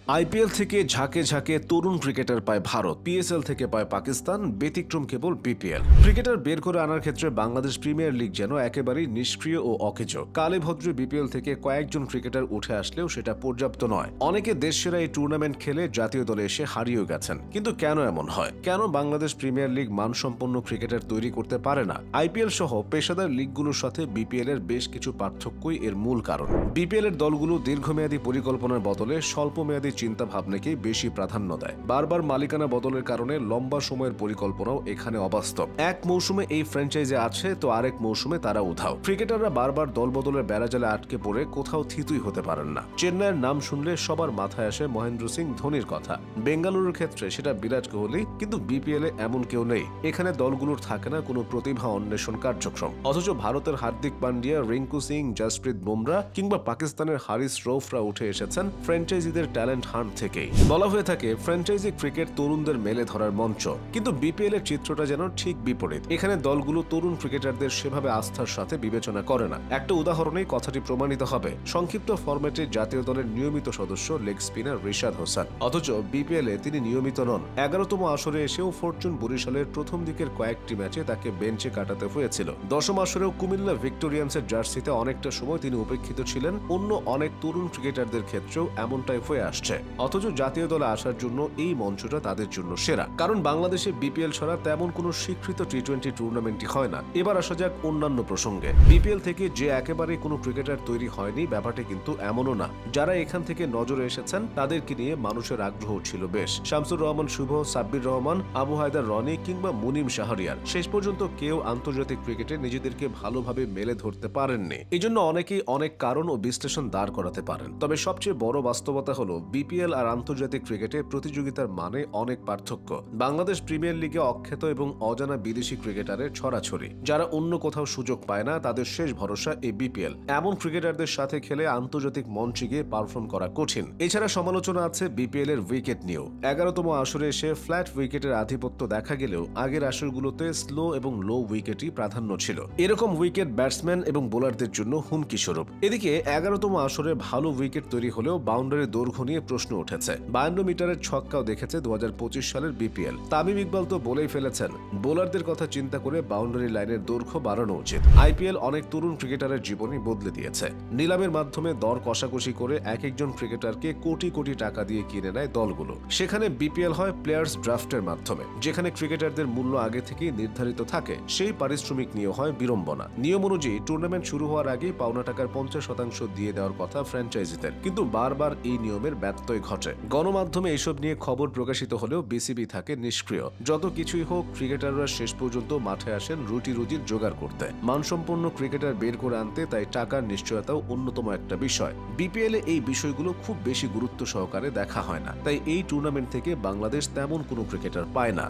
IPL থেকে ঝাঁকে ঝাঁকে তরুণ ক্রিকেটার পায় ভারত, পিএসএল থেকে পায় পাকিস্তান, ব্যতিক্রম কেবল বিপিএল। ক্রিকেটার বের করে আনার ক্ষেত্রে বাংলাদেশ প্রিমিয়ার লিগ যেন একেবারেই নিষ্ক্রিয় ও অকেজো। কালে ভদ্রে বিপিএল থেকে কয়েকজন ক্রিকেটার উঠে আসলেও সেটা পর্যাপ্ত নয়। অনেকে দেশসেরা এই টুর্নামেন্ট খেলে জাতীয় দলে এসে হারিয়েও গেছেন। কিন্তু কেন এমন হয়? কেন বাংলাদেশ প্রিমিয়ার লিগ মানসম্পন্ন ক্রিকেটার তৈরি করতে পারে না? আইপিএল সহ পেশাদার লিগগুলোর সাথে বিপিএল এর বেশ কিছু পার্থক্যই এর মূল কারণ। বিপিএল এর দলগুলো দীর্ঘমেয়াদী পরিকল্পনার বদলে স্বল্পমেয়াদী চিন্তা ভাবনাকেই বেশি প্রাধান্য দেয়। বারবার মালিকানা বদলের কারণে লম্বা সময়ের পরিকল্পনাও এখানে অবাস্তব। এক মৌসুমে এই ফ্র্যাঞ্চাইজি আছে তো আরেক মৌসুমে তারা উধাও। ক্রিকেটাররা বারবার দল বদলের বেড়াজালে আটকে পড়ে কোথাও থিতুই হতে পারেন না। চেন্নাইয়ের নাম শুনলে সবার মাথায় আসে মহেন্দ্র সিং ধোনির কথা। বেঙ্গালুরুর ক্ষেত্রে সেটা বিরাট কোহলি, কিন্তু বিপিএল এ এমন কেউ নেই। এখানে দলগুলোর থাকে না কোনো প্রতিভা অন্বেষণ কার্যক্রম। অথচ ভারতের হার্দিক পান্ডিয়া, রিঙ্কু সিং, জসপ্রীত বুমরা কিংবা পাকিস্তানের হারিস রৌফরা উঠে এসেছেন ফ্র্যাঞ্চাইজিদের ট্যালেন্ট হান্ট থেকেই। বলা হয়ে থাকে ফ্র্যাঞ্চাইজি ক্রিকেট তরুণদের মেলে ধরার মঞ্চ, কিন্তু বিপিএল এর চিত্রটা যেন ঠিক বিপরীত। এখানে দলগুলো তরুণ ক্রিকেটারদের সেভাবে আস্থার সাথে বিবেচনা করে না। একটা উদাহরণেই কথাটি প্রমাণিত হবে। সংক্ষিপ্ত ফরম্যাটে জাতীয় দলের নিয়মিত সদস্য লেগ স্পিনার রিশাদ হোসেন, অথচ বিপিএল এ তিনি নিয়মিত নন। 11তম আসরে এসেও ফরচুন বরিশালের প্রথম দিকের কয়েকটি ম্যাচে তাকে বেঞ্চে কাটাতে হয়েছিল। 10ম আসরেও কুমিল্লা ভিক্টোরিয়ান্সের জার্সিতে অনেকটা সময় তিনি উপেক্ষিত ছিলেন। অন্য অনেক তরুণ ক্রিকেটারদের ক্ষেত্রেও এমনটাই হয়ে আসছে। অথচ জাতীয় দলে আসার জন্য এই মঞ্চটা তাদের জন্য সেরা, কারণ বাংলাদেশে বিপিএল ছাড়া তেমন কোনো স্বীকৃত টি-20 টুর্নামেন্টই হয় না। এবার আসা যাক অন্যান্য প্রসঙ্গে। বিপিএল থেকে যে একেবারে কোনো ক্রিকেটার তৈরি হয়নি ব্যাপারটা কিন্তু এমনও না। যারা এখান থেকে নজরে এসেছেন তাদেরকে নিয়ে মানুষের আগ্রহ ছিল বেশ। শামসুর রহমান শুভ, সাব্বির রহমান, আবু হায়দার রনি কিংবা মুনিম শাহরিয়ার শেষ পর্যন্ত কেউ আন্তর্জাতিক ক্রিকেটে নিজেদেরকে ভালোভাবে মেলে ধরতে পারেননি। এজন্য অনেকেই অনেক কারণ ও বিশ্লেষণ দাঁড় করাতে পারেন। তবে সবচেয়ে বড় বাস্তবতা হলো বিপিএল আর আন্তর্জাতিক ক্রিকেটে প্রতিযোগিতার মানে অনেক পার্থক্য। বাংলাদেশ প্রিমিয়ার লিগে অখ্যাত এবং অজানা বিদেশি ক্রিকেটারের ছড়াছড়ি। যারা অন্য কোথাও সুযোগ পায় না তাদের শেষ ভরসা এই বিপিএল। এমন ক্রিকেটারদের সাথে খেলে আন্তর্জাতিক মঞ্চে গিয়ে পারফর্ম করা কঠিন। এছাড়া সমালোচনা আছে বিপিএল এর উইকেট নিয়েও। 11তম আসরে এসে ফ্ল্যাট উইকেটের আধিপত্য দেখা গেলেও আগের আসরগুলোতে স্লো এবং লো উইকেটই প্রাধান্য ছিল। এরকম উইকেট ব্যাটসম্যান এবং বোলারদের জন্য হুমকি স্বরূপ। এদিকে 11তম আসরে ভালো উইকেট তৈরি হলেও বাউন্ডারি দৈর্ঘ্য নিয়ে প্রশ্ন উঠেছে। 52 মিটারের ছক্কাও দেখেছে 2025 সালের বিপিএল। তামিম ইকবাল তো বলেই ফেলেছেন বোলারদের কথা চিন্তা করে বাউন্ডারি লাইনের দৈর্ঘ্য বাড়ানো উচিত। আইপিএল অনেক তরুণ ক্রিকেটারের জীবনই বদলে দিয়েছে। নিলামের মাধ্যমে দর কষাকষি করে এক একজন ক্রিকেটারকে কোটি কোটি টাকা দিয়ে কিনে নেয় দলগুলো। সেখানে বিপিএল হয় প্লেয়ার্স ড্রাফটের মাধ্যমে, যেখানে ক্রিকেটারদের মূল্য আগে থেকেই নির্ধারিত থাকে। সেই পারিশ্রমিক নিয়ে হয় বিড়ম্বনা। নিয়ম অনুযায়ী টুর্নামেন্ট শুরু হওয়ার আগেই পাওনা টাকার 50% দিয়ে দেওয়ার কথা ফ্র্যাঞ্চাইজিদের, কিন্তু বারবার এই নিয়মের ব্যত্যয় ঘটে। গণমাধ্যমে এসব নিয়ে খবর প্রকাশিত হলেও বিসিবি থাকে নিষ্ক্রিয়। যত কিছুই হোক, ক্রিকেটাররা শেষ পর্যন্ত মাঠে আসেন রুটি রুজির জোগাড় করতে। মানসম্পন্ন ক্রিকেটার বের করে আনতে তাই টাকার নিশ্চয়তাও অন্যতম একটা বিষয়। বিপিএল এ এই বিষয়গুলো খুব বেশি গুরুত্ব সহকারে দেখা হয় না, তাই এই টুর্নামেন্ট থেকে বাংলাদেশ তেমন কোনো ক্রিকেটার পায় না।